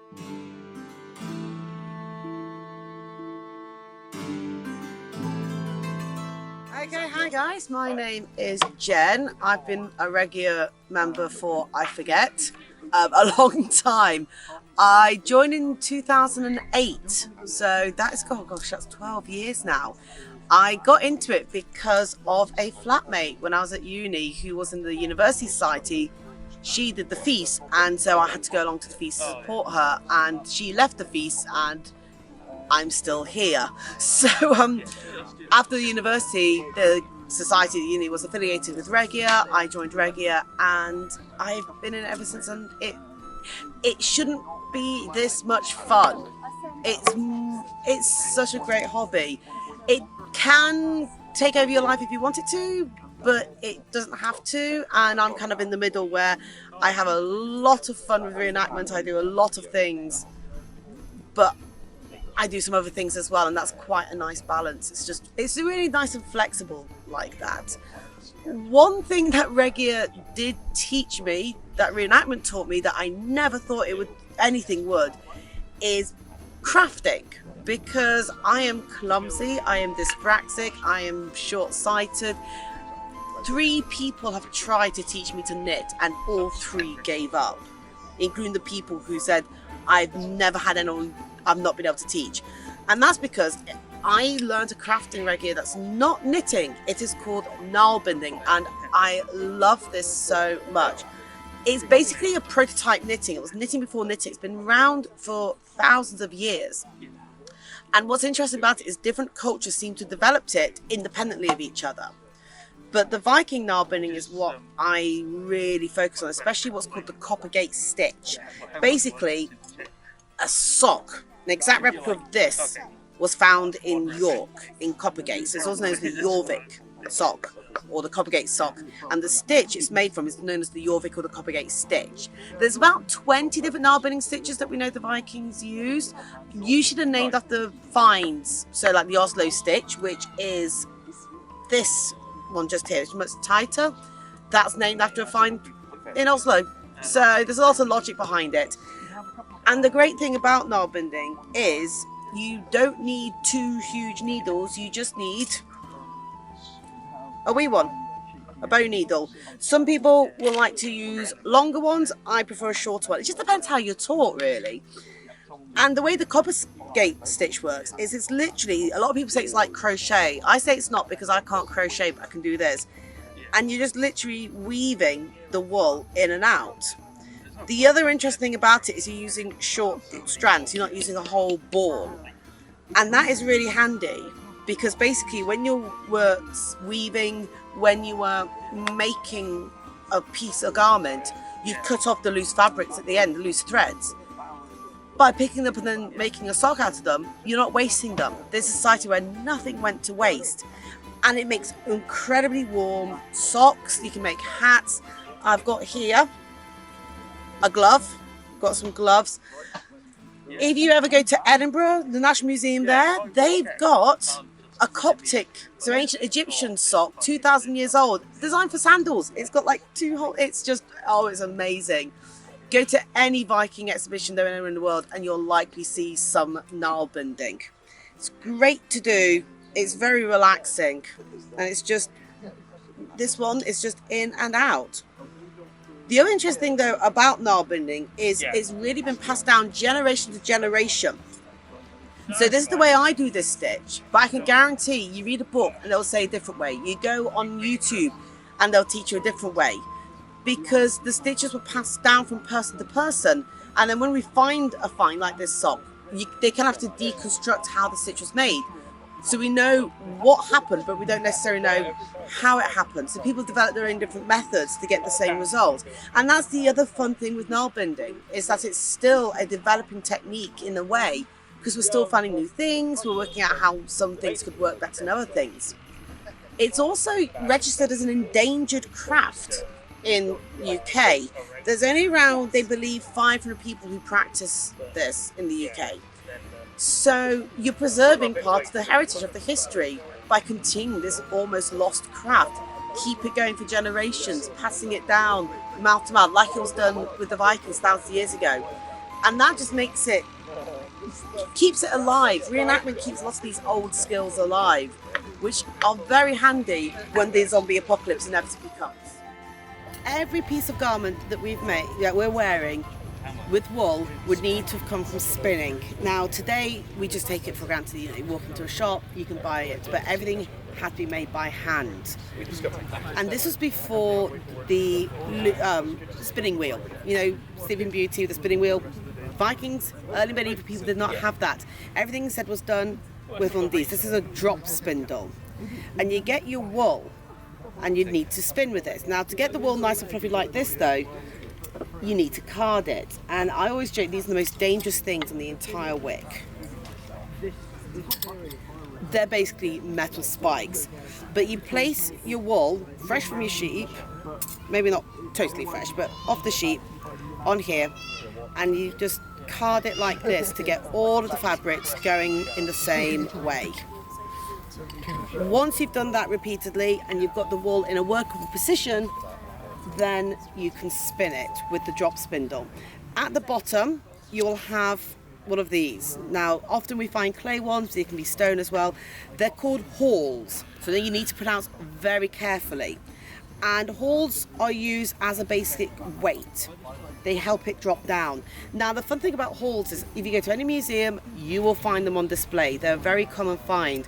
Okay, hi guys, my name is Jen. I've been a Regia member for, I forget, a long time. I joined in 2008, so that is, oh gosh, that's 12 years now. I got into it because of a flatmate when I was at uni who was in the University Society. She did the feast, and so I had to go along to the feast to support her, and she left the feast and I'm still here. So after the university, the society, the uni was affiliated with Regia. I joined Regia and I've been in it ever since, and it shouldn't be this much fun. It's such a great hobby. It can take over your life if you want it to, but it doesn't have to, and I'm kind of in the middle where I have a lot of fun with reenactment. I do a lot of things, but I do some other things as well, and that's quite a nice balance. It's really nice and flexible like that. One thing that Regia did teach me, that reenactment taught me, that I never thought anything would, is crafting. Because I am clumsy, I am dyspraxic, I am short-sighted. 3 people have tried to teach me to knit, and all 3 gave up, including the people who said, I've never had anyone I've not been able to teach. And that's because I learned a craft in Regia that's not knitting. It is called Nålebinding, and I love this so much. It's basically a prototype knitting. It was knitting before knitting. It's been around for thousands of years. And what's interesting about it is different cultures seem to develop it independently of each other. But the Viking Nålebinding is what I really focus on, especially what's called the Coppergate stitch. Basically, a sock, an exact replica of this, was found in York, in Coppergate. So it's also known as the Jorvik sock, or the Coppergate sock. And the stitch it's made from is known as the Jorvik or the Coppergate stitch. There's about 20 different Nålebinding stitches that we know the Vikings used. Usually they're named after finds. So like the Oslo stitch, which is this one just here, it's much tighter. That's named after a find in Oslo. So there's a lot of logic behind it. And the great thing about Nålebinding is you don't need 2 huge needles, you just need a wee one, a bow needle. Some people will like to use longer ones, I prefer a shorter one. It just depends how you're taught, really. And the way the Coppergate stitch works is it's literally, a lot of people say it's like crochet. I say it's not because I can't crochet, but I can do this. And you're just literally weaving the wool in and out. The other interesting thing about it is you're using short strands, you're not using a whole ball. And that is really handy because basically when you were weaving, when you were making a piece of garment, you cut off the loose fabrics at the end, the loose threads. By picking them up and then making a sock out of them, you're not wasting them. There's a society where nothing went to waste. And it makes incredibly warm socks, you can make hats. I've got here a glove, got some gloves. If you ever go to Edinburgh, the National Museum there, they've got a Coptic, so ancient Egyptian sock, 2,000 years old, designed for sandals. It's got like 2 holes, it's just, oh, it's amazing. Go to any Viking exhibition there anywhere in the world and you'll likely see some Nålebinding. It's great to do, it's very relaxing, and it's just, this one is just in and out. The other interesting thing though about Nålebinding is it's really been passed down generation to generation. So this is the way I do this stitch, but I can guarantee you read a book and they'll say a different way. You go on YouTube and they'll teach you a different way because the stitches were passed down from person to person. And then when we find a find like this sock, they kind of have to deconstruct how the stitch was made. So we know what happened, but we don't necessarily know how it happened. So people develop their own different methods to get the same result. And that's the other fun thing with Nålebinding, is that it's still a developing technique in a way, because we're still finding new things, we're working out how some things could work better than other things. It's also registered as an endangered craft in UK. There's only around, they believe, 500 people who practice this in the UK. So you're preserving part of the heritage of the history by continuing this almost lost craft. Keep it going for generations, passing it down mouth to mouth, like it was done with the Vikings thousands of years ago. And that just keeps it alive. Reenactment keeps lots of these old skills alive, which are very handy when the zombie apocalypse inevitably comes. Every piece of garment that we're wearing with wool would need to have come from spinning. Now today we just take it for granted. You walk into a shop, you can buy it, but everything had to be made by hand. And this was before the spinning wheel. Sleeping Beauty, the spinning wheel. Vikings, early medieval people did not have that. Everything said was done with one of these. This is a drop spindle. And you get your wool and you need to spin with it. Now to get the wool nice and fluffy like this though, you need to card it. And I always joke these are the most dangerous things in the entire wick. They're basically metal spikes. But you place your wool, fresh from your sheep, maybe not totally fresh, but off the sheep, on here, and you just card it like this to get all of the fabrics going in the same way. Once you've done that repeatedly and you've got the wool in a workable position, then you can spin it with the drop spindle. At the bottom, you will have one of these. Now, often we find clay ones, they can be stone as well. They're called hauls, so then you need to pronounce very carefully. And hauls are used as a basic weight. They help it drop down. Now, the fun thing about hauls is if you go to any museum, you will find them on display. They're a very common find.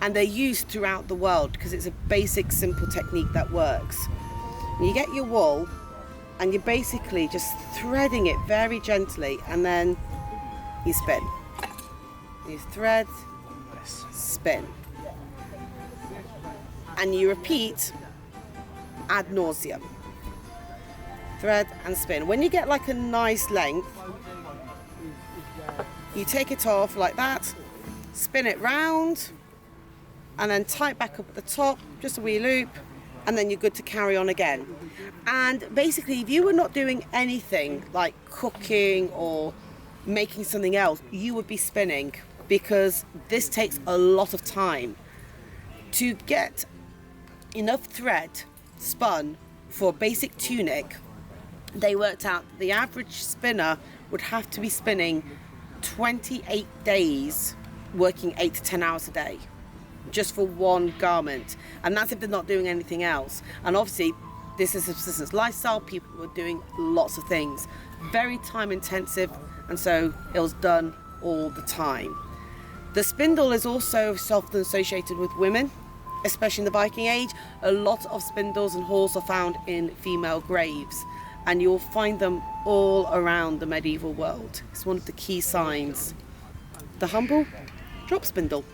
And they're used throughout the world because it's a basic, simple technique that works. You get your wool and you're basically just threading it very gently, and then you spin. You thread, spin. And you repeat ad nauseum. Thread and spin. When you get like a nice length, you take it off like that, spin it round, and then tie it back up at the top, just a wee loop, and then you're good to carry on again. And basically, if you were not doing anything like cooking or making something else, you would be spinning, because this takes a lot of time. To get enough thread spun for a basic tunic, they worked out the average spinner would have to be spinning 28 days, working 8 to 10 hours a day, just for one garment. And that's if they're not doing anything else. And obviously, this is a subsistence lifestyle. People were doing lots of things. Very time intensive, and so it was done all the time. The spindle is also often associated with women, especially in the Viking Age. A lot of spindles and hauls are found in female graves, and you'll find them all around the medieval world. It's one of the key signs. The humble drop spindle.